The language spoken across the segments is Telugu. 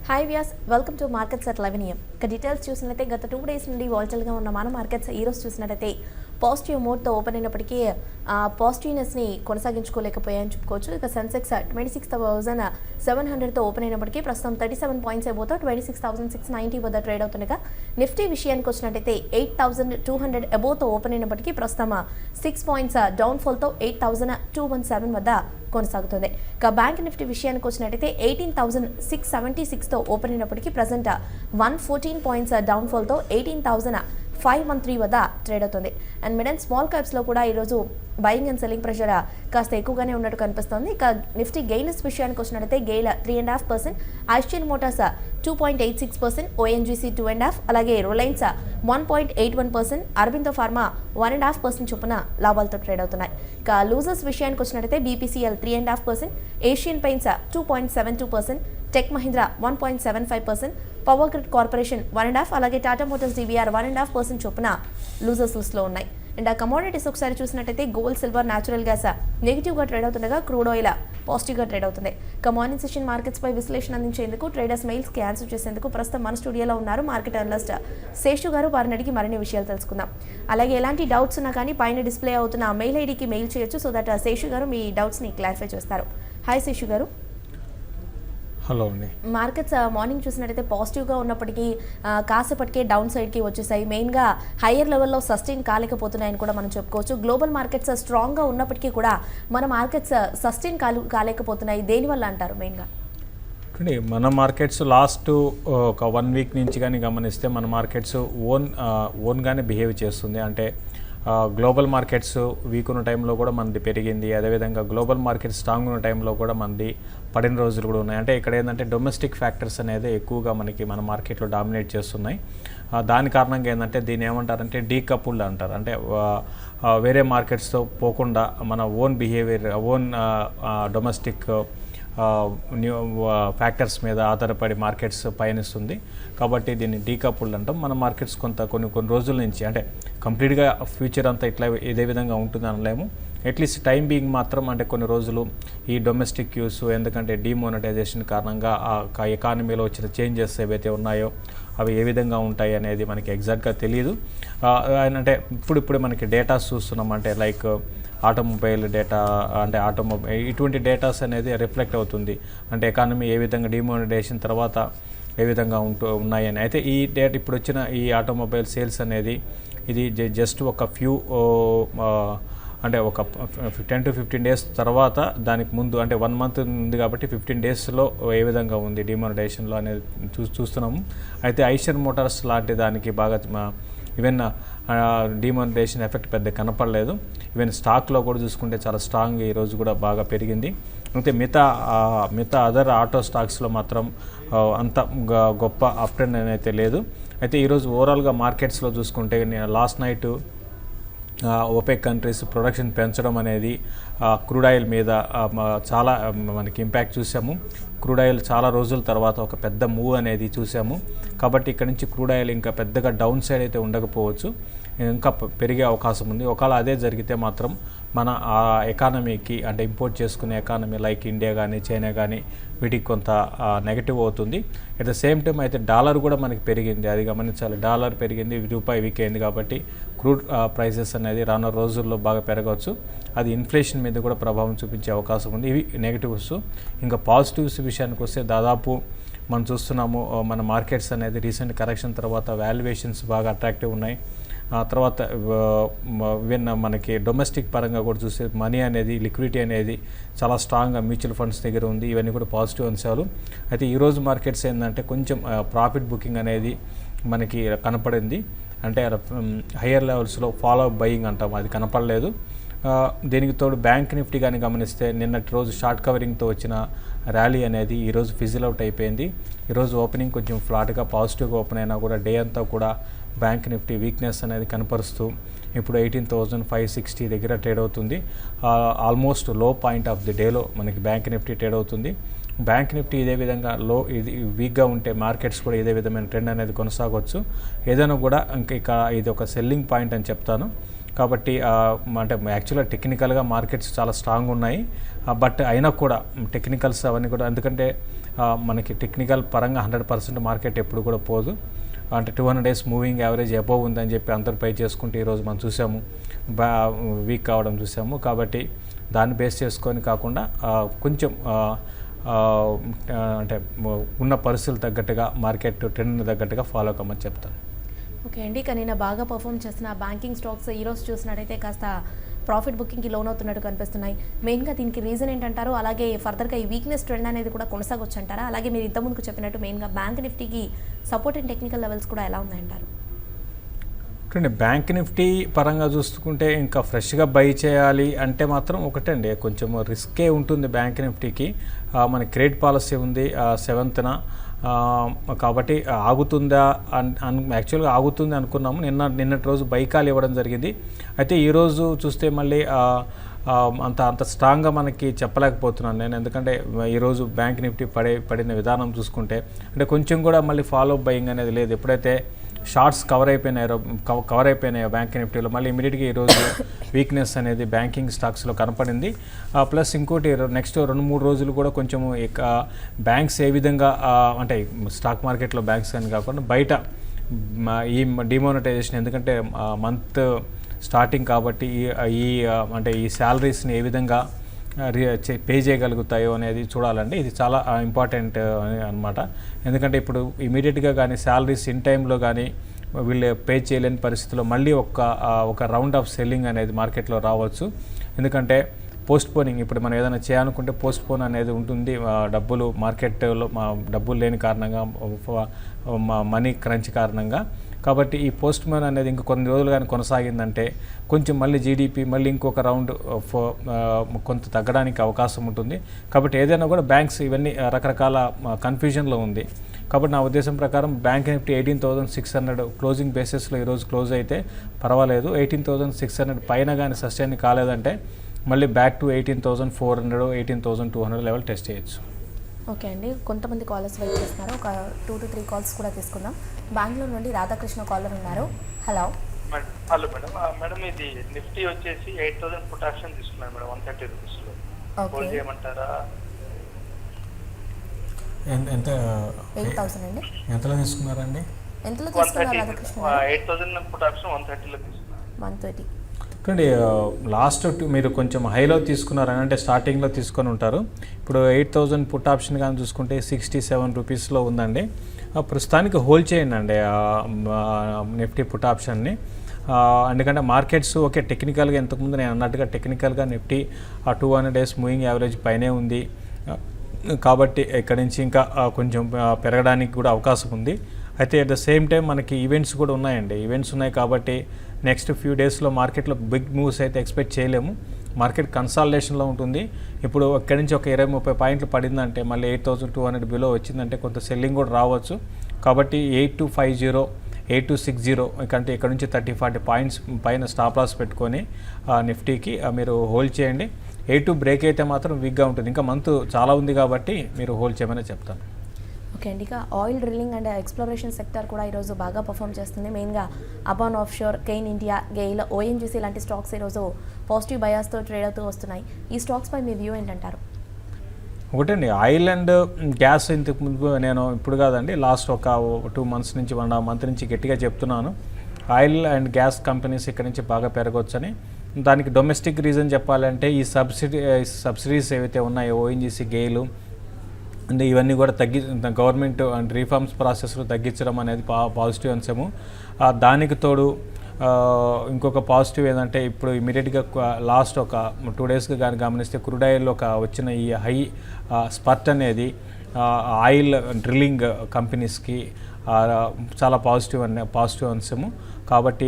Hi Vyas welcome to markets at 11 AM. ఇక డీటెయిల్స్ చూసినట్లయితే గత 2 days నుండి వాలటైల్గా ఉన్న మన మార్కెట్స్ ఈ రోజు చూసినట్లయితే పాజిటివ్ మోడ్తో ఓపెన్ అయినప్పటికీ పాజిటివ్నెస్ని కొనసాగించుకోలేకపోయాయని చెప్పుకోవచ్చు. ఇక సెన్సెక్స్ 26,700తో ఓపెన్ అయినప్పటికీ ప్రస్తుతం 37 పాయింట్స్ అయిపోతా 26,690 వద్ద ట్రేడ్ అవుతుండగా నిఫ్టీ విషయానికి వచ్చినట్టయితే 8,200 అబోవ్తో ఓపెన్ అయినప్పటికీ ప్రస్తుతం 6 పాయింట్స్ డౌన్ఫాల్తో 8,217 వద్ద కొనసాగుతుంది. ఇక బ్యాంక్ నిఫ్టీ విషయానికి వచ్చినట్టయితే 18,676తో ఓపెన్ అయినప్పటికీ ప్రజెంట్ 114 పాయింట్స్ డౌన్ఫాల్తో 18,513 వద్ద ట్రేడ్ అవుతుంది. అండ్ మిడ్ అండ్ స్మాల్ క్యాప్స్లో కూడా ఈరోజు బయింగ్ అండ్ సెల్లింగ్ ప్రెషర్ కాస్త ఎక్కువగానే ఉన్నట్టు కనిపిస్తుంది. ఇక నిఫ్టీ గెయిన్స్ విషయానికి వచ్చినట్టయితే గెయిల్ 3.5%, ఐషియన్ మోటార్స్ 2.86%, ఓఎన్జీసీ 2.5%, అలాగే రిలయన్స్ 1.81%, అరబిందో ఫార్మా 1.5% చొప్పున లాభాలతో ట్రేడ్ అవుతున్నాయి. ఇక లూజర్స్ విషయానికి వచ్చినట్టయితే BPCL 3.5%, Asian paints 2.72%, tech Mahindra 1.75%, power grid corporation 1.5%, అలాగే టాటా మోటార్స్ డీవీఆర్ 1.5% చొప్పున లూజర్స్ లిస్ట్లో ఉన్నాయి. అండ్ ఆ కమోడిటీస్ ఒకసారి చూసినట్టయితే గోల్డ్, సిల్వర్, న్యాచురల్ గ్యాస్ నెగిటివ్గా ట్రేడ్ అవుతుండగా క్రూడ్ ఆయిల్ పాజిటివ్గా ట్రేడ్ అవుతుంది. ఇక మార్నింగ్ సెషన్ మార్కెట్స్పై విశ్లేషణ అందించేందుకు ట్రేడర్స్ మెయిల్స్కి ఆన్సర్ చేసేందుకు ప్రస్తుతం మన స్టూడియోలో ఉన్నారు మార్కెట్ అనలిస్ట్ శేషు గారు. వారిని అడిగి మరిన్ని విషయాలు తెలుసుకుందాం. అలాగే ఎలాంటి డౌట్స్ ఉన్నా కానీ పైన డిస్ప్లే అవుతున్న మెయిల్ ఐడికి మెయిల్ చేయొచ్చు. సో దట్ శేషు గారు మీ డౌట్స్ని క్లారిఫై చేస్తారు. హాయ్ శేషు గారు. హలో అండి. మార్కెట్స్ మార్నింగ్ చూసినట్టయితే పాజిటివ్గా ఉన్నప్పటికీ కాసేపటికే డౌన్ సైడ్కి వచ్చేసాయి. మెయిన్గా హయ్యర్ లెవెల్లో సస్టైన్ కాలేకపోతున్నాయని కూడా మనం చెప్పుకోవచ్చు. గ్లోబల్ మార్కెట్స్ స్ట్రాంగ్గా ఉన్నప్పటికీ కూడా మన మార్కెట్స్ సస్టైన్ కాలేకపోతున్నాయి. దేనివల్ల అంటారు మెయిన్గా? మన మార్కెట్స్ లాస్ట్ ఒక 1 week నుంచి కానీ గమనిస్తే మన మార్కెట్స్ ఓన్గానే బిహేవ్ చేస్తుంది. అంటే గ్లోబల్ మార్కెట్స్ వీక్ ఉన్న టైంలో కూడా మనది పెరిగింది. అదేవిధంగా గ్లోబల్ మార్కెట్స్ స్ట్రాంగ్ ఉన్న టైంలో కూడా మనది పడిన రోజులు కూడా ఉన్నాయి. అంటే ఇక్కడ ఏంటంటే డొమెస్టిక్ ఫ్యాక్టర్స్ అనేది ఎక్కువగా మన మార్కెట్లో డామినేట్ చేస్తున్నాయి. దాని కారణంగా ఏంటంటే దీన్ని ఏమంటారంటే డీకపుల్డ్ అంటారు. అంటే వేరే మార్కెట్స్తో పోకుండా మన own behaviour, own domestic factors మీద ఆధారపడి మార్కెట్స్ పయనిస్తుంది. కాబట్టి దీన్ని డీకపుల్డ్ అంటాం. మన మార్కెట్స్ కొన్ని రోజుల నుంచి, అంటే కంప్లీట్గా ఫ్యూచర్ అంతా ఇట్లా ఇదే విధంగా ఉంటుంది అనలేము. అట్లీస్ట్ టైం బీయింగ్ మాత్రం అంటే కొన్ని రోజులు ఈ డొమెస్టిక్ యూస్, ఎందుకంటే డిమోనటైజేషన్ కారణంగా ఆ ఎకానమీలో వచ్చిన చేంజెస్ ఏవైతే ఉన్నాయో అవి ఏ విధంగా ఉంటాయి అనేది మనకి ఎగ్జాక్ట్గా తెలియదు. అంటే ఇప్పుడు మనకి డేటాస్ చూస్తున్నాం. అంటే లైక్ ఆటోమొబైల్ డేటా, అంటే ఇటువంటి డేటాస్ అనేది రిఫ్లెక్ట్ అవుతుంది. అంటే ఎకానమీ ఏ విధంగా డిమోనటైజేషన్ తర్వాత ఏ విధంగా ఉన్నాయని. అయితే ఈ డేటా ఇప్పుడు వచ్చిన ఈ ఆటోమొబైల్ సేల్స్ అనేది ఇది జస్ట్ ఒక ఫ్యూ, అంటే ఒక 10 to 15 days తర్వాత, దానికి ముందు అంటే 1 month ఉంది కాబట్టి 15 daysలో ఏ విధంగా ఉంది డిమోనటైజేషన్లో అనేది చూస్తున్నాము. అయితే ఐషియన్ మోటార్స్ లాంటి దానికి బాగా ఈవెన్ డిమోనటైజేషన్ ఎఫెక్ట్ పెద్ద కనపడలేదు. ఈవెన్ స్టాక్లో కూడా చూసుకుంటే చాలా స్ట్రాంగ్ ఈరోజు కూడా బాగా పెరిగింది. అయితే మిగతా అదర్ ఆటో స్టాక్స్లో మాత్రం అంత గొప్ప అప్ ట్రెండ్ అయితే లేదు. అయితే ఈరోజు ఓవరాల్గా మార్కెట్స్లో చూసుకుంటే last night OPEC countries production పెంచడం అనేది క్రూడ్ ఆయిల్ మీద చాలా మనకి ఇంపాక్ట్ చూసాము. క్రూడ్ ఆయిల్ చాలా రోజుల తర్వాత ఒక పెద్ద మూవ్ అనేది చూసాము. కాబట్టి ఇక్కడ నుంచి క్రూడ్ ఆయిల్ ఇంకా పెద్దగా డౌన్ సైడ్ అయితే ఉండకపోవచ్చు, ఇంకా పెరిగే అవకాశం ఉంది. ఒకవేళ అదే జరిగితే మాత్రం మన ఎకానమీకి, అంటే ఇంపోర్ట్ చేసుకునే ఎకానమీ లైక్ ఇండియా కానీ చైనా కానీ వీటికి కొంత నెగటివ్ అవుతుంది. అట్ ద సేమ్ టైం అయితే డాలర్ కూడా మనకి పెరిగింది, అది గమనించాలి. డాలర్ పెరిగింది, రూపాయి వీక్ అయింది. కాబట్టి క్రూడ్ ప్రైసెస్ అనేది రానున్న రోజుల్లో బాగా పెరగవచ్చు. అది ఇన్ఫ్లేషన్ మీద కూడా ప్రభావం చూపించే అవకాశం ఉంది. ఇవి నెగటివ్స్. ఇంకా పాజిటివ్స్ విషయానికి వస్తే దాదాపు మనం చూస్తున్నాము మన మార్కెట్స్ అనేది రీసెంట్ కరెక్షన్ తర్వాత వాల్యుయేషన్స్ బాగా అట్రాక్టివ్ ఉన్నాయి. తర్వాత ఈవెన్ మనకి డొమెస్టిక్ పరంగా కూడా చూస్తే మనీ అనేది, లిక్విడిటీ అనేది చాలా స్ట్రాంగ్గా మ్యూచువల్ ఫండ్స్ దగ్గర ఉంది. ఇవన్నీ కూడా పాజిటివ్ అంశాలు. అయితే ఈరోజు మార్కెట్స్ ఏంటంటే కొంచెం ప్రాఫిట్ బుకింగ్ అనేది మనకి కనపడింది. అంటే హయ్యర్ లెవెల్స్లో ఫాలో బయింగ్ అంటాం, అది కనపడలేదు. దీనికి తోడు బ్యాంక్ నిఫ్టీ కానీ గమనిస్తే నిన్నటి రోజు షార్ట్ కవరింగ్తో వచ్చిన ర్యాలీ అనేది ఈరోజు ఫిజిల్ అవుట్ అయిపోయింది. ఈరోజు ఓపెనింగ్ కొంచెం ఫ్లాట్గా పాజిటివ్గా ఓపెన్ అయినా కూడా డే అంతా కూడా బ్యాంక్ నిఫ్టీ వీక్నెస్ అనేది కనపరుస్తూ ఇప్పుడు 18,560 దగ్గర ట్రేడ్ అవుతుంది. ఆల్మోస్ట్ లో పాయింట్ ఆఫ్ ది డేలో మనకి బ్యాంక్ నిఫ్టీ ట్రేడ్ అవుతుంది. బ్యాంక్ నిఫ్టీ ఇదే విధంగా ఇది వీక్గా ఉంటే మార్కెట్స్ కూడా ఇదే విధమైన ట్రెండ్ అనేది కొనసాగవచ్చు. ఏదైనా కూడా ఇంకా ఇది ఒక సెల్లింగ్ పాయింట్ అని చెప్తాను. కాబట్టి అంటే యాక్చువల్గా టెక్నికల్గా మార్కెట్స్ చాలా స్ట్రాంగ్ ఉన్నాయి. బట్ అయినా కూడా టెక్నికల్స్ అవన్నీ కూడా, ఎందుకంటే మనకి టెక్నికల్ పరంగా 100% మార్కెట్ ఎప్పుడు కూడా పోదు. అంటే 200 డేస్ మూవింగ్ యావరేజ్ అబోవ్ ఉందని చెప్పి అందరూ పై చేసుకుంటే ఈరోజు మనం చూసాము, వీక్ కావడం చూసాము. కాబట్టి దాన్ని బేస్ చేసుకొని కాకుండా కొంచెం అంటే ఉన్న పరిస్థితులు తగ్గట్టుగా మార్కెట్ ట్రెండ్ తగ్గట్టుగా ఫాలో కమ్మని చెప్తాను. ఓకే అండి, ఇక నిన్న బాగా పర్ఫామ్ చేసిన బ్యాంకింగ్ స్టాక్స్ ఈరోజు చూసినట్టయితే కాస్త ప్రాఫిట్ బుకింగ్కి లోన్ అవుతున్నట్టు కనిపిస్తున్నాయి. మెయిన్గా దీనికి రీజన్ ఏంటంటారు? అలాగే ఫర్దర్గా ఈ వీక్నెస్ ట్రెండ్ అనేది కూడా కొనసాగొచ్చు అంటారా? అలాగే మీరు ఇంతకుముందుకు చెప్పినట్టు మెయిన్గా బ్యాంక్ నిఫ్టీకి సపోర్ట్ అండ్ టెక్నికల్ లెవెల్స్ కూడా ఎలా ఉన్నాయంటారు? బ్యాంక్ నిఫ్టీ పరంగా చూసుకుంటే ఇంకా ఫ్రెష్గా బై చేయాలి అంటే మాత్రం ఒకటండి, కొంచెం రిస్కే ఉంటుంది బ్యాంక్ నిఫ్టీకి. మన క్రెడిట్ పాలసీ ఉంది 7th కాబట్టి ఆగుతుందా యాక్చువల్గా ఆగుతుంది అనుకున్నాము. నిన్నటి రోజు బైకాల్ ఇవ్వడం జరిగింది. అయితే ఈరోజు చూస్తే మళ్ళీ అంత స్ట్రాంగ్గా మనకి చెప్పలేకపోతున్నాను నేను, ఎందుకంటే ఈరోజు బ్యాంక్ నిఫ్టీ పడిన విధానం చూసుకుంటే అంటే కొంచెం కూడా మళ్ళీ ఫాలో అప్ బయింగ్ అనేది లేదు. ఎప్పుడైతే షార్ట్స్ కవర్ అయిపోయినాయో బ్యాంక్ నిఫ్టీలో మళ్ళీ ఇమీడియట్గా ఈరోజు వీక్నెస్ అనేది బ్యాంకింగ్ స్టాక్స్లో కనపడింది. ప్లస్ ఇంకోటి నెక్స్ట్ 2-3 రోజులు కూడా కొంచెము బ్యాంక్స్ ఏ విధంగా అంటే స్టాక్ మార్కెట్లో బ్యాంక్స్ అని కాకుండా బయట ఈ డిమానిటైజేషన్, ఎందుకంటే మంత్ స్టార్టింగ్ కాబట్టి అంటే ఈ శాలరీస్ని ఏ విధంగా పే చేయగలుగుతాయో అనేది చూడాలండి. ఇది చాలా ఇంపార్టెంట్ అనమాట. ఎందుకంటే ఇప్పుడు ఇమీడియట్గా కానీ శాలరీస్ ఇన్ టైంలో కానీ వీళ్ళు పే చేయలేని పరిస్థితిలో మళ్ళీ ఒక రౌండ్ ఆఫ్ సెల్లింగ్ అనేది మార్కెట్లో రావచ్చు. ఎందుకంటే పోస్ట్పోనింగ్, ఇప్పుడు మనం ఏదైనా చేయాలనుకుంటే పోస్ట్పోన్ అనేది ఉంటుంది. డబ్బులు మార్కెట్లో డబ్బులు లేని కారణంగా, మనీ క్రంచ్ కారణంగా. కాబట్టి ఈ పోస్ట్ మ్యాన్ అనేది ఇంక కొన్ని రోజులు కానీ కొనసాగిందంటే కొంచెం మళ్ళీ జీడిపి మళ్ళీ ఇంకొక రౌండ్ కొంత తగ్గడానికి అవకాశం ఉంటుంది. కాబట్టి ఏదైనా కూడా బ్యాంక్స్ ఇవన్నీ రకరకాల కన్ఫ్యూజన్లో ఉంది. కాబట్టి నా ఉద్దేశం ప్రకారం బ్యాంక్ నిఫ్టీ 18,600 క్లోజింగ్ బేసిస్లో ఈరోజు క్లోజ్ అయితే పర్వాలేదు. 18,600 పైన కానీ సస్టైన్ కాలేదంటే మళ్ళీ బ్యాక్ టు 18,400, 18,200 లెవెల్ టెస్ట్ చేయొచ్చు. ఓకే అండి, కొంతమంది కాలర్స్ వెయిట్ చేస్తున్నారు. ఒక 2 to 3 కాల్స్ కూడా తీసుకుందాం. బెంగళూరు నుండి రాధాకృష్ణ కాలర్ ఉన్నారు. హలో మేడం, ఇది నిఫ్టీ వచ్చేసి 8,000 పుట్ ఆప్షన్ తీసుకున్నాను మేడం, 130 రూపీస్లో. హోల్డ్ చేయమంటారా? ఎంత 8,000 అండి. ఎంతలో తీసుకున్నారండి? ఎంతలో తీసుకున్నారు రాధాకృష్ణ? 8,000 పుట్ ఆప్షన్ 130లో తీసుకున్నాను. 130. చూడండి, లాస్ట్ మీరు కొంచెం హైలో తీసుకున్నారని అంటే స్టార్టింగ్లో తీసుకొని ఉంటారు. ఇప్పుడు 8,000 పుట్ ఆప్షన్ కానీ చూసుకుంటే 67 రూపీస్లో ఉందండి. ప్రస్తుతానికి హోల్డ్ చేయండి అండి నిఫ్టీ పుట్ ఆప్షన్ని. ఎందుకంటే మార్కెట్స్ ఓకే టెక్నికల్గా ఇంతకుముందు నేను అన్నట్టుగా టెక్నికల్గా నిఫ్టీ 200 డేస్ మూవింగ్ యావరేజ్ పైనే ఉంది. కాబట్టి ఇక్కడి నుంచి ఇంకా కొంచెం పెరగడానికి కూడా అవకాశం ఉంది. అయితే అట్ ద సేమ్ టైం మనకి ఈవెంట్స్ కూడా ఉన్నాయండి. ఈవెంట్స్ ఉన్నాయి కాబట్టి నెక్స్ట్ ఫ్యూ డేస్లో మార్కెట్లో బిగ్ మూవ్స్ అయితే ఎక్స్పెక్ట్ చేయలేము. మార్కెట్ కన్సాలిడేషన్లో ఉంటుంది. ఇప్పుడు ఇక్కడి నుంచి ఒక 20-30 పాయింట్లు పడిందంటే మళ్ళీ 8,200 బిలో వచ్చిందంటే కొంత సెల్లింగ్ కూడా రావచ్చు. కాబట్టి 8,250, 8,260 కంటే ఇక్కడ నుంచి 30-40 పాయింట్స్ పైన స్టాప్ లాస్ పెట్టుకొని నిఫ్టీకి మీరు హోల్డ్ చేయండి. 8 బ్రేక్ అయితే మాత్రం వీక్గా ఉంటుంది. ఇంకా మంత్ చాలా ఉంది కాబట్టి మీరు హోల్డ్ చేయమని చెప్తాను. ఓకే అండి, ఇక oil drilling and exploration sector కూడా ఈరోజు బాగా పర్ఫామ్ చేస్తుంది. మెయిన్గా Aban offshore, Cairn India, GAIL, ONGC లాంటి స్టాక్స్ ఈరోజు పాజిటివ్ బయాస్తో ట్రేడ్ అవుతూ వస్తున్నాయి. ఈ స్టాక్స్పై మీ వ్యూ ఏంటంటారు? ఒకటండి, ఆయిల్ అండ్ గ్యాస్ ఇంతకు ముందు నేను ఇప్పుడు కాదండి లాస్ట్ ఒక 2 months నుంచి 1.5 month నుంచి గట్టిగా చెప్తున్నాను. ఆయిల్ అండ్ గ్యాస్ కంపెనీస్ ఇక్కడ నుంచి బాగా పెరగవచ్చని. దానికి డొమెస్టిక్ రీజన్ చెప్పాలంటే ఈ సబ్సిడీస్ ఏవైతే ఉన్నాయో ఓఎన్జీసీ, గెయిల్ అంటే ఇవన్నీ కూడా గవర్నమెంట్ అండ్ రీఫార్మ్స్ ప్రాసెస్లో తగ్గించడం అనేది పాజిటివ్ అంశము. దానికి తోడు ఇంకొక పాజిటివ్ ఏంటంటే ఇప్పుడు ఇమీడియట్గా లాస్ట్ ఒక 2 daysగా కానీ గమనిస్తే క్రూడ్ ఆయిల్లో వచ్చిన ఈ హై స్పర్ట్ అనేది ఆయిల్ డ్రిల్లింగ్ కంపెనీస్కి చాలా పాజిటివ్ అంశము. కాబట్టి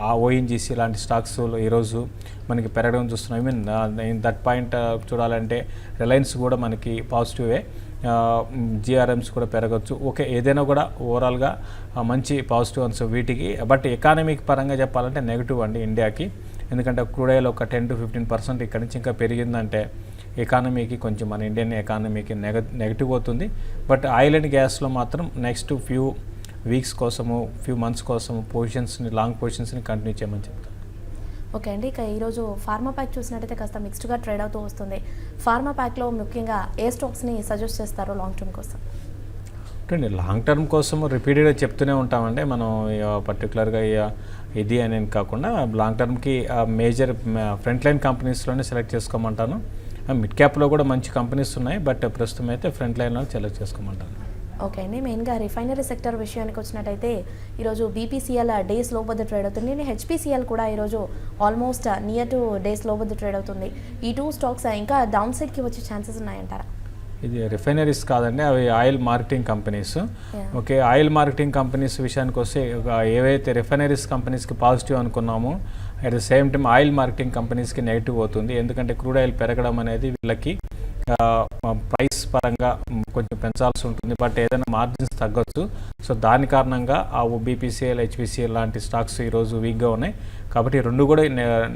ఆ ఓఎన్జీసీ లాంటి స్టాక్స్ ఈరోజు మనకి పెరగడం చూస్తున్నాం. ఇన్ దట్ పాయింట్ చూడాలంటే రిలయన్స్ కూడా మనకి పాజిటివే, జిఆర్ఎమ్స్ కూడా పెరగచ్చు. ఓకే, ఏదైనా కూడా ఓవరాల్గా మంచి పాజిటివ్ అంశం వీటికి. బట్ ఎకానమిక్ పరంగా చెప్పాలంటే నెగిటివ్ అండి ఇండియాకి. ఎందుకంటే క్రూడ్ ఆయిల్ ఒక 10 to 15% ఇక్కడి నుంచి ఇంకా పెరిగిందంటే ఎకానమీకి కొంచెం మన ఇండియన్ ఎకానమీకి నెగిటివ్ అవుతుంది. బట్ ఆయిల్ అండ్ గ్యాస్లో మాత్రం నెక్స్ట్ ఫ్యూ వీక్స్ కోసము, ఫ్యూ మంత్స్ కోసము లాంగ్ పొజిషన్స్ని కంటిన్యూ చేయమని చెప్తాను. ఓకే అండి. ఇక ఈరోజు ఫార్మా ప్యాక్ చూసినట్టయితే కాస్త మిక్స్డ్‌గా ట్రేడ్ అవుతూ వస్తుంది. ఫార్మా ప్యాక్‌లో ముఖ్యంగా ఏ స్టాక్స్‌ని సజెస్ట్ చేస్తారు లాంగ్ టర్మ్ కోసం? అంటే లాంగ్ టర్మ్ కోసం రిపీటెడ్గా చెప్తూనే ఉంటామండి మనం పర్టికులర్గా ఇది అని కాకుండా లాంగ్ టర్మ్కి మేజర్ ఫ్రంట్ లైన్ కంపెనీస్లోనే సెలెక్ట్ చేసుకోమంటాను. మిడ్ క్యాప్లో కూడా మంచి కంపెనీస్ ఉన్నాయి, బట్ ప్రస్తుతం అయితే ఫ్రంట్ లైన్లో సెలెక్ట్ చేసుకోమంటాను. ఓకే అండి. మెయిన్‌గా రిఫైనరీ సెక్టర్ విషయానికి వచ్చినట్టయితే ఈరోజు బీపీసీఎల్ డేస్ లో వద్ద ట్రేడ్ అవుతుంది. హెచ్పీసీఎల్ కూడా ఈరోజు ఆల్మోస్ట్ నియర్ టు డేస్ లో వద్ద ట్రేడ్ అవుతుంది. ఈ 2 స్టాక్స్ ఇంకా డౌన్ సైడ్కి వచ్చే ఛాన్సెస్ ఉన్నాయంటారా? ఇది రిఫైనరీస్ కాదండి, అవి oil marketing companies. Okay, oil marketing companies విషయానికి వస్తే ఏవైతే రిఫైనరీస్ కంపెనీస్కి పాజిటివ్ అనుకున్నామో at the same time oil marketing కంపెనీస్కి నెగిటివ్ అవుతుంది. ఎందుకంటే క్రూడ్ ఆయిల్ పెరగడం అనేది వీళ్ళకి ప్రైస్ పరంగా కొంచెం పెంచాల్సి ఉంటుంది, బట్ ఏదైనా మార్జిన్స్ తగ్గొచ్చు. సో దాని కారణంగా ఆ బీపీసీఎల్, హెచ్పీసీఎల్ లాంటి స్టాక్స్ ఈరోజు వీక్గా ఉన్నాయి. కాబట్టి రెండు కూడా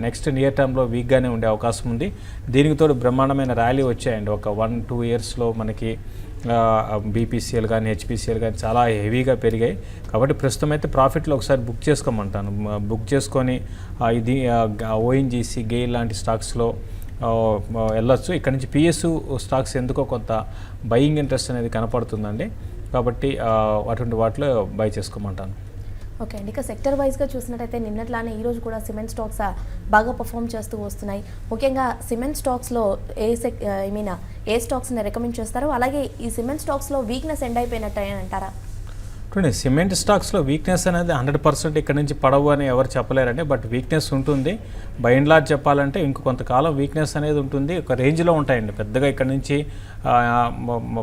నెక్స్ట్ నియర్ టర్మ్లో వీక్గానే ఉండే అవకాశం ఉంది. దీనికి తోడు బ్రహ్మాండమైన ర్యాలీ వచ్చాయండి ఒక 1-2 ఇయర్స్లో మనకి. బీపీసీఎల్ కానీ హెచ్పీసీఎల్ కానీ చాలా హెవీగా పెరిగాయి. కాబట్టి ప్రస్తుతం అయితే ప్రాఫిట్లో ఒకసారి బుక్ చేసుకోమంటాను. బుక్ చేసుకొని ఇది ఓఎన్జీసీ, గెయిల్ లాంటి స్టాక్స్లో వెళ్ళొచ్చు. ఇక్కడ నుంచి పిఎస్యు స్టాక్స్ ఎందుకో కొంత బయింగ్ ఇంట్రెస్ట్ అనేది కనపడుతుందండి. కాబట్టి అటువంటి వాటిలో బై చేసుకోమంటాను. ఓకే అండి. ఇక సెక్టర్ వైజ్గా చూసినట్టయితే నిన్నట్లానే ఈరోజు కూడా సిమెంట్ స్టాక్స్ బాగా పర్ఫామ్ చేస్తూ వస్తున్నాయి. ముఖ్యంగా సిమెంట్ స్టాక్స్లో ఏ స్టాక్స్ని రికమెండ్ చేస్తారు? అలాగే ఈ సిమెంట్ స్టాక్స్లో వీక్నెస్ ఎండ్ అయిపోయినట్టు అంటారా? చూడండి, సిమెంట్ స్టాక్స్లో వీక్నెస్ అనేది 100% ఇక్కడ నుంచి పడవు అని ఎవరు చెప్పలేరండి, బట్ వీక్నెస్ ఉంటుంది. బై అండ్ లార్జ్ చెప్పాలంటే ఇంకో కొంతకాలం వీక్నెస్ అనేది ఉంటుంది. ఒక రేంజ్లో ఉంటాయండి, పెద్దగా ఇక్కడ నుంచి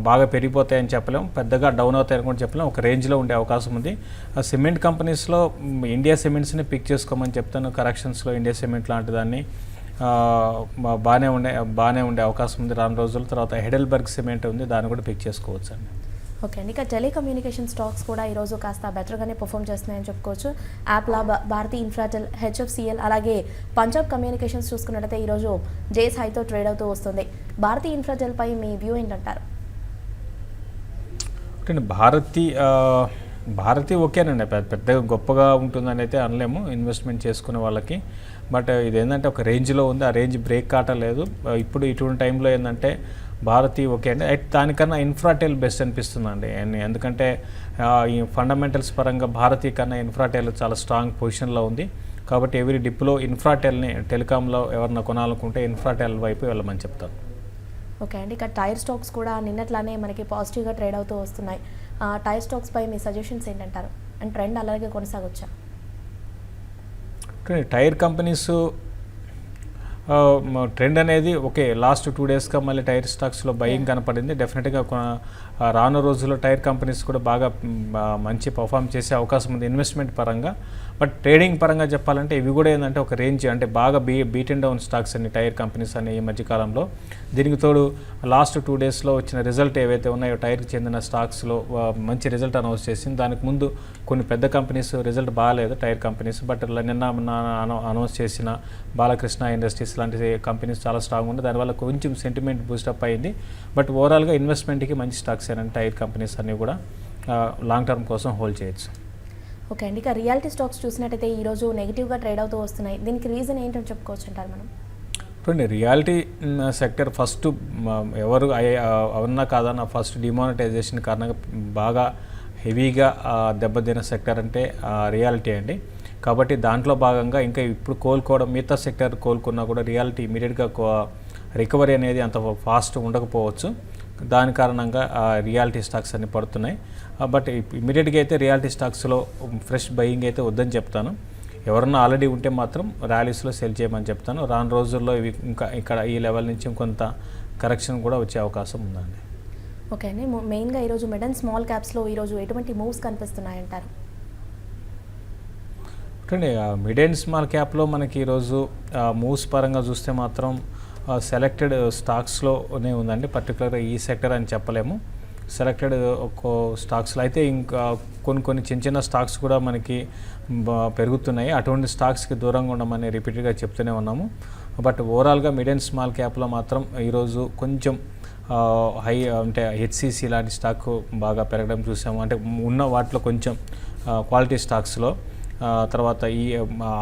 బాగా పెరిగిపోతాయని చెప్పలేం, పెద్దగా డౌన్ అవుతాయని కూడా చెప్పలేం, ఒక రేంజ్లో ఉండే అవకాశం ఉంది. సిమెంట్ కంపెనీస్లో ఇండియా సిమెంట్స్ని పిక్ చేసుకోమని చెప్తాను. కరెక్షన్స్లో ఇండియా సిమెంట్ లాంటి దాన్ని బాగానే ఉండే అవకాశం ఉంది రాను రోజుల తర్వాత. హెడెల్బర్గ్ సిమెంట్ ఉంది, దాన్ని కూడా పిక్ చేసుకోవచ్చు అండి. ఓకే అండి. ఇక టెలికమ్యూనికేషన్ స్టాక్స్ కూడా ఈరోజు కాస్త బెటర్గానే పర్ఫామ్ చేస్తున్నాయని చెప్పుకోవచ్చు. యాప్లా, భారతీ ఇన్ఫ్రాటెల్, హెచ్ఎఫ్సిఎల్ అలాగే పంజాబ్ కమ్యూనికేషన్స్ చూసుకున్నట్టయితే ఈరోజు జేస్ హైతో ట్రేడ్ అవుతూ వస్తుంది. భారతీ ఇన్ఫ్రాటెల్ పై మీ వ్యూ ఏంటంటారు? భారతీ ఓకేనండి, పెద్దగా గొప్పగా ఉంటుందని అయితే అనలేము ఇన్వెస్ట్మెంట్ చేసుకునే వాళ్ళకి. బట్ ఇదేంటంటే ఒక రేంజ్లో ఉంది, ఆ రేంజ్ బ్రేక్ కావట్లేదు. ఇప్పుడు ఇటువంటి టైంలో ఏంటంటే భారతీ ఓకే అండి. దానికన్నా ఇన్ఫ్రాటెల్ బెస్ట్ అనిపిస్తుందండి. ఎందుకంటే ఈ ఫండమెంటల్స్ పరంగా భారతీ కన్నా ఇన్ఫ్రాటెల్ చాలా స్ట్రాంగ్ పొజిషన్లో ఉంది. కాబట్టి ఎవరి డిప్లో ఇన్ఫ్రాటెల్ని, టెలికాంలో ఎవరన్నా కొనాలనుకుంటే ఇన్ఫ్రాటెల్ వైపు వెళ్ళమని చెప్తాను. ఓకే అండి. ఇక టైర్ స్టాక్స్ కూడా నిన్నట్లానే మనకి పాజిటివ్గా ట్రేడ్ అవుతూ వస్తున్నాయి. టైర్ స్టాక్స్ పై మీ సజెషన్స్ ఏంటంటారు? అండ్ ట్రెండ్ అలాగే కొనసాగొచ్చా? టైర్ కంపెనీస్ ట్రెండ్ అనేది ఓకే, లాస్ట్ 2 డేస్గా మళ్ళీ టైర్ స్టాక్స్లో బయింగ్ కనపడింది. డెఫినెట్గా రాను రోజుల్లో టైర్ కంపెనీస్ కూడా బాగా మంచి పర్ఫామ్ చేసే అవకాశం ఉంది ఇన్వెస్ట్మెంట్ పరంగా. బట్ ట్రేడింగ్ పరంగా చెప్పాలంటే ఇవి కూడా ఏంటంటే ఒక రేంజ్, అంటే బాగా బీట్ అండ్ డౌన్ స్టాక్స్ అన్ని టైర్ కంపెనీస్ అన్ని ఈ మధ్యకాలంలో. దీనికి తోడు లాస్ట్ 2 డేస్లో వచ్చిన రిజల్ట్ ఏవైతే ఉన్నాయో టైర్కి చెందిన స్టాక్స్లో మంచి రిజల్ట్ అనౌన్స్ చేసింది. దానికి ముందు కొన్ని పెద్ద కంపెనీస్ రిజల్ట్ బాగాలేదు టైర్ కంపెనీస్, బట్ నిన్న అనౌన్స్ చేసిన బాలకృష్ణ ఇండస్ట్రీస్ లాంటి కంపెనీస్ చాలా స్ట్రాంగ్ ఉంది. దానివల్ల కొంచెం సెంటిమెంట్ బూస్టప్ అయింది. బట్ ఓవరాల్గా ఇన్వెస్ట్మెంట్కి మంచి స్టాక్స్ ఏనంటే టైర్ కంపెనీస్ అన్నీ కూడా లాంగ్ టర్మ్ కోసం హోల్డ్ చేయొచ్చు. ఓకే అండి. ఇక రియాలిటీ స్టాక్స్ చూసినట్టయితే ఈరోజు నెగిటివ్గా ట్రేడ్ అవుతూ వస్తున్నాయి. దీనికి రీజన్ ఏంటని చెప్పుకోవచ్చు అంటారు మనం? చూడండి, రియాలిటీ సెక్టర్ ఫస్ట్ ఎవరు అవునా కాదన్న ఫస్ట్ డిమానిటైజేషన్ కారణంగా బాగా హెవీగా దెబ్బతిన్న సెక్టర్ అంటే రియాలిటీ అండి. కాబట్టి దాంట్లో భాగంగా ఇంకా ఇప్పుడు కోలుకోవడం, మిగతా సెక్టర్ కోలుకున్నా కూడా రియాలిటీ ఇమీడియట్గా రికవరీ అనేది అంత ఫాస్ట్ ఉండకపోవచ్చు. దాని కారణంగా రియాలిటీ స్టాక్స్ అన్ని పడుతున్నాయి. బట్ ఇమీడియట్గా అయితే రియాలిటీ స్టాక్స్లో ఫ్రెష్ బయింగ్ అయితే వద్దని చెప్తాను. ఎవరన్నా ఆల్రెడీ ఉంటే మాత్రం ర్యాలీస్లో సెల్ చేయమని చెప్తాను. రాను రోజుల్లో ఇవి ఇంకా ఇక్కడ ఈ లెవెల్ నుంచి ఇంకొంత కరెక్షన్ కూడా వచ్చే అవకాశం ఉందండి. ఓకే అండి. మెయిన్గా ఈరోజు మిడ్ అండ్ స్మాల్ క్యాప్స్లో ఈరోజు ఎటువంటి మూవ్స్ కనిపిస్తున్నాయంటారు? చూడండి, మిడ్ అండ్ స్మాల్ క్యాప్లో మనకి ఈరోజు మూవ్స్ పరంగా చూస్తే మాత్రం సెలెక్టెడ్ స్టాక్స్లోనే ఉందండి. పర్టికులర్గా ఈ సెక్టర్ అని చెప్పలేము. సెలెక్టెడ్ ఒక్కో స్టాక్స్లో అయితే ఇంకా కొన్ని చిన్న స్టాక్స్ కూడా మనకి పెరుగుతున్నాయి. అటువంటి స్టాక్స్కి దూరంగా ఉండమని రిపీటెడ్గా చెప్తూనే ఉన్నాము. బట్ ఓవరాల్గా మిడ్ అండ్ స్మాల్ క్యాప్లో మాత్రం ఈరోజు కొంచెం హై అంటే హెచ్సిసి లాంటి స్టాక్ బాగా పెరగడం చూసాము. అంటే ఉన్న వాటిలో కొంచెం క్వాలిటీ స్టాక్స్లో తర్వాత ఈ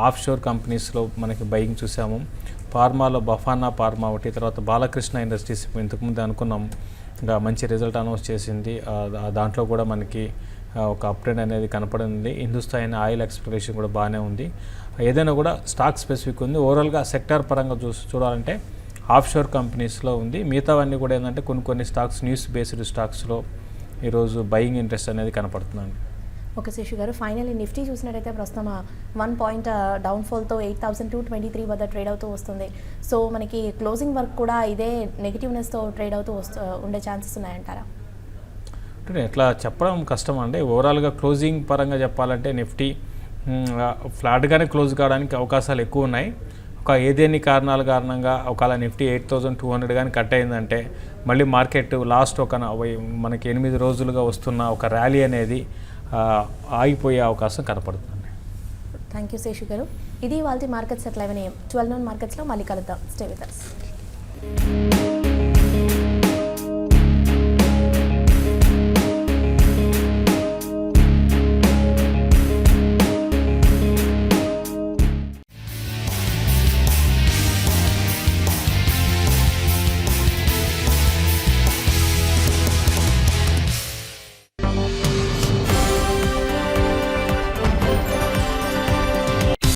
ఆఫ్ షోర్ కంపెనీస్లో మనకి బయింగ్ చూసాము. ఫార్మాలో బఫానా ఫార్మా ఒకటి, తర్వాత బాలకృష్ణ ఇండస్ట్రీస్ ఇంతకుముందు అనుకున్నాం ఇంకా మంచి రిజల్ట్ అనౌన్స్ చేసింది. దాంట్లో కూడా మనకి ఒక అప్ ట్రెండ్ అనేది కనపడింది. హిందుస్థాన్ ఆయిల్ ఎక్స్ప్లోరేషన్ కూడా బాగానే ఉంది. ఏదైనా కూడా స్టాక్ స్పెసిఫిక్ ఉంది. ఓవరాల్గా సెక్టార్ పరంగా చూడాలంటే ఆఫ్ షోర్ కంపెనీస్లో ఉంది. మిగతావన్నీ కూడా ఏంటంటే కొన్ని స్టాక్స్ న్యూస్ బేస్డ్ స్టాక్స్లో ఈరోజు బయింగ్ ఇంట్రెస్ట్ అనేది కనపడుతుందండి. ఓకే శేషు గారు, ఫైనల్లీ నిఫ్టీ చూసినట్టయితే ప్రస్తుతం 1 పాయింట్ డౌన్ఫాల్తో 8,223 వద్ద ట్రేడ్ అవుతూ వస్తుంది. సో మనకి క్లోజింగ్ వర్క్ కూడా ఇదే నెగిటివ్నెస్తో ట్రేడ్ అవుతూ ఉండే ఛాన్సెస్ ఉన్నాయంటారా? అంటే ఎట్లా చెప్పడం కష్టం అండి. ఓవరాల్గా క్లోజింగ్ పరంగా చెప్పాలంటే నిఫ్టీ ఫ్లాట్గానే క్లోజ్ కావడానికి అవకాశాలు ఎక్కువ ఉన్నాయి. ఏదేని కారణాల కారణంగా ఒకవేళ నిఫ్టీ 8,200 కానీ కట్ అయిందంటే మళ్ళీ మార్కెట్ లాస్ట్ మనకి 8 రోజులుగా వస్తున్న ఒక ర్యాలీ అనేది ఆగిపోయే అవకాశం కనపడుతుంది. థ్యాంక్ యూ శేషు గారు. ఇది వాళ్ళ మార్కెట్స్ అట్ 11 AM 12 noon మార్కెట్స్లో మళ్ళీ కలుద్దాం. Stay with us.